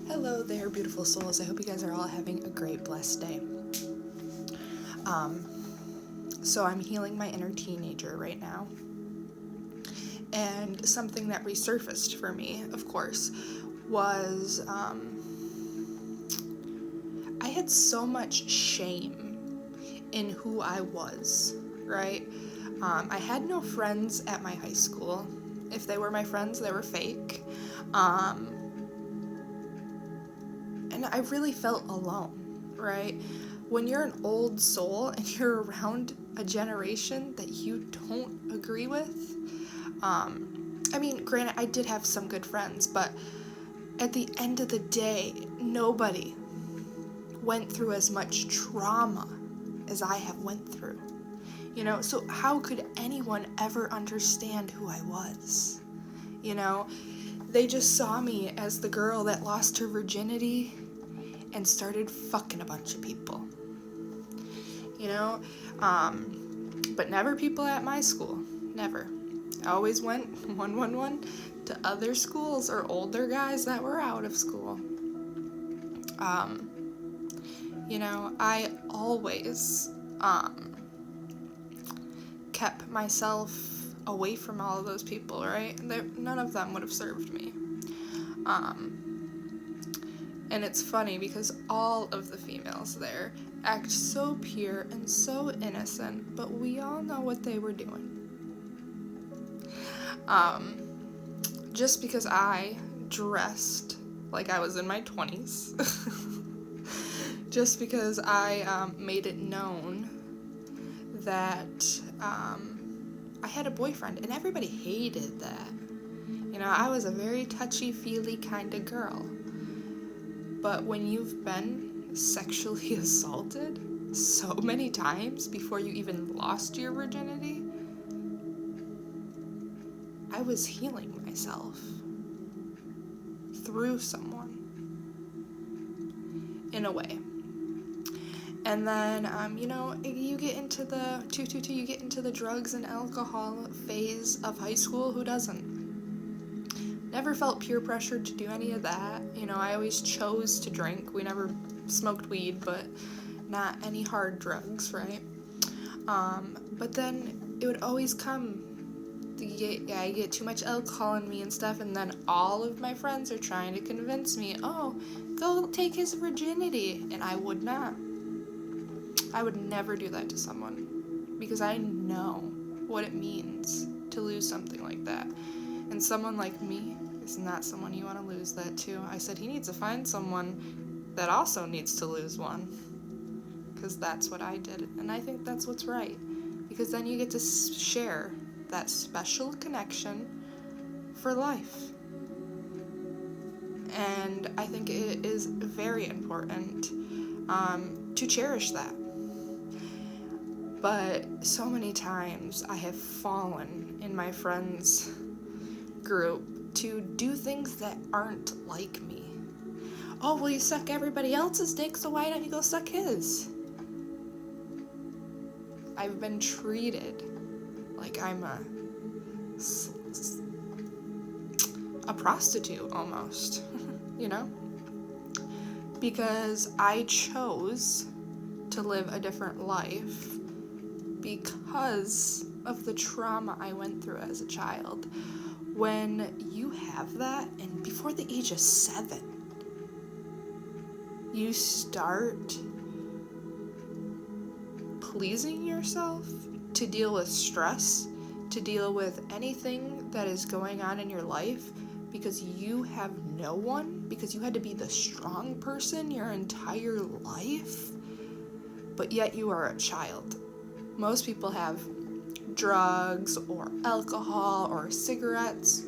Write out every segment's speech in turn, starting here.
Hello there, beautiful souls. I hope you guys are all having a great, blessed day. So I'm healing my inner teenager right now. And something that resurfaced for me, of course, was I had so much shame in who I was, right? I had no friends at my high school. If they were my friends, they were fake. And I really felt alone, right? When you're an old soul and you're around a generation that you don't agree with, granted, I did have some good friends, but at the end of the day, nobody went through as much trauma as I have went through. So how could anyone ever understand who I was? They just saw me as the girl that lost her virginity and started fucking a bunch of people. But never people at my school. Never. I always went 111 to other schools or older guys that were out of school. I always kept myself away from all of those people, right? None of them would have served me. And it's funny because all of the females there act so pure and so innocent, but we all know what they were doing. Just because I dressed like I was in my 20s, just because I made it known that I had a boyfriend, and everybody hated that. I was a very touchy-feely kind of girl. But when you've been sexually assaulted so many times before you even lost your virginity, I was healing myself through someone, in a way. And then, you get into the you get into the drugs and alcohol phase of high school. Who doesn't? Never felt peer pressured to do any of that. I always chose to drink. We never smoked weed, but not any hard drugs, right? But then it would always come. I get too much alcohol in me and stuff, and then all of my friends are trying to convince me, oh, go take his virginity, and I would not. I would never do that to someone, because I know what it means to lose something like that. And someone like me is not someone you want to lose that to. I said he needs to find someone that also needs to lose one, because that's what I did, and I think that's what's right, because then you get to share that special connection for life. And I think it is very important to cherish that. But so many times I have fallen in my friends' group to do things that aren't like me. Oh, well, you suck everybody else's dick, so why don't you go suck his? I've been treated like I'm a prostitute almost, because I chose to live a different life because of the trauma I went through as a child. When you have that, and before the age of 7, you start pleasing yourself to deal with stress, to deal with anything that is going on in your life, because you have no one, because you had to be the strong person your entire life, but yet you are a child. Most people have drugs or alcohol or cigarettes.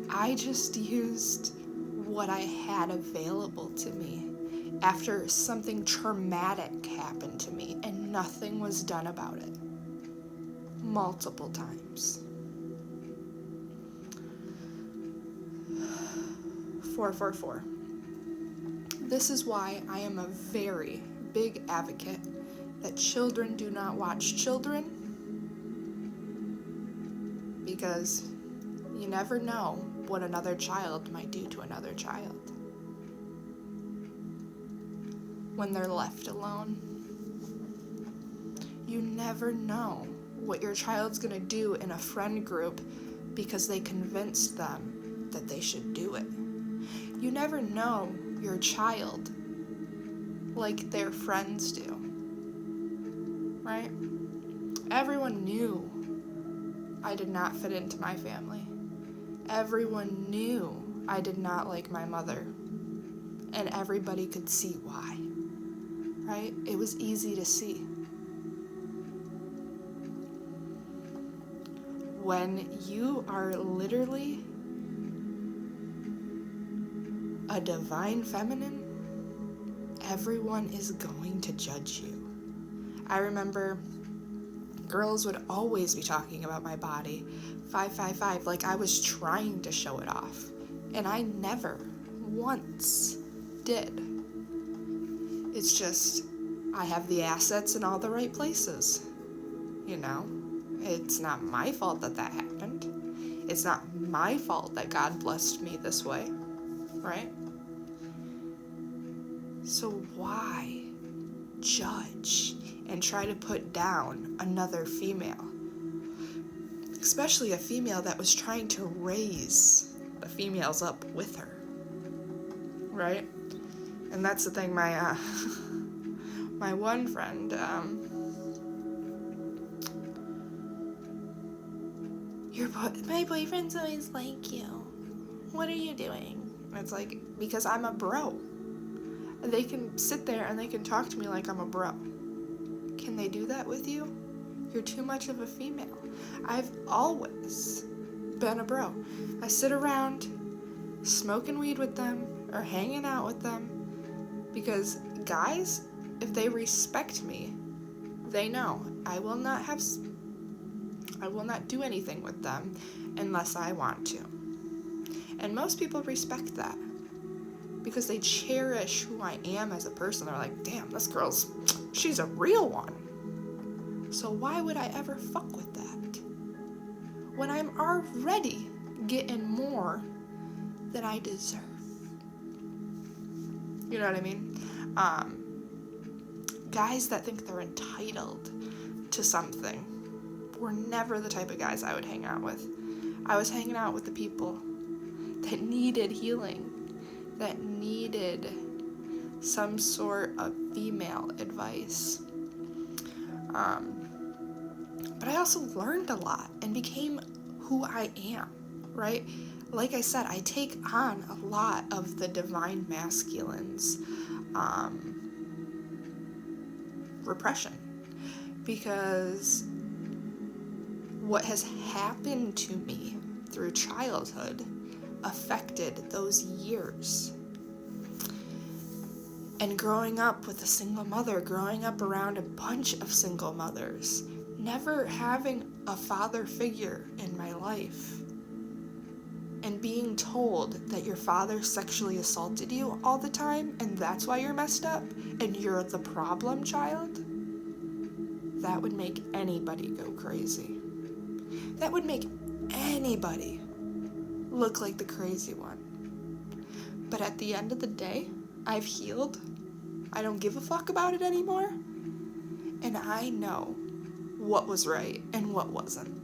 I just used what I had available to me after something traumatic happened to me, and nothing was done about it. Multiple times. 444. This is why I am a very big advocate that children do not watch children, because you never know what another child might do to another child. when they're left alone. You never know what your child's gonna do in a friend group because they convinced them that they should do it. You never know your child like their friends do, right? Everyone knew I did not fit into my family. Everyone knew I did not like my mother, and everybody could see why, right? It was easy to see. When you are literally a divine feminine, everyone is going to judge you. I remember girls would always be talking about my body, 5'5", like I was trying to show it off. And I never once did. It's just, I have the assets in all the right places, you know? It's not my fault that that happened. It's not my fault that God blessed me this way, right? So why judge and try to put down another female? Especially a female that was trying to raise the females up with her, right? And that's the thing, my my one friend, my boyfriend's always like you. What are you doing? And it's like, because I'm a bro. They can sit there and they can talk to me like I'm a bro. Can they do that with you? You're too much of a female. I've always been a bro. I sit around smoking weed with them or hanging out with them because guys, if they respect me, they know I will not do anything with them unless I want to. And most people respect that because they cherish who I am as a person. They're like, damn, this girl's, she's a real one. So why would I ever fuck with that when I'm already getting more than I deserve? You know what I mean? Guys that think they're entitled to something were never the type of guys I would hang out with. I was hanging out with the people that needed healing, that needed some sort of female advice. But I also learned a lot and became who I am, right? Like I said, I take on a lot of the divine masculine's repression, because what has happened to me through childhood affected those years. And growing up with a single mother, growing up around a bunch of single mothers, never having a father figure in my life, and being told that your father sexually assaulted you all the time and that's why you're messed up and you're the problem child, that would make anybody go crazy. That would make anybody look like the crazy one. But at the end of the day, I've healed. I don't give a fuck about it anymore. And I know what was right and what wasn't.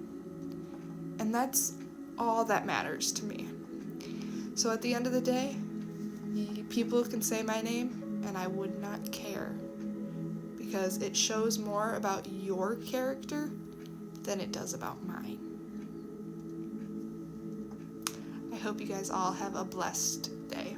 And that's all that matters to me. So at the end of the day, people can say my name and I would not care, because it shows more about your character than it does about mine. I hope you guys all have a blessed day.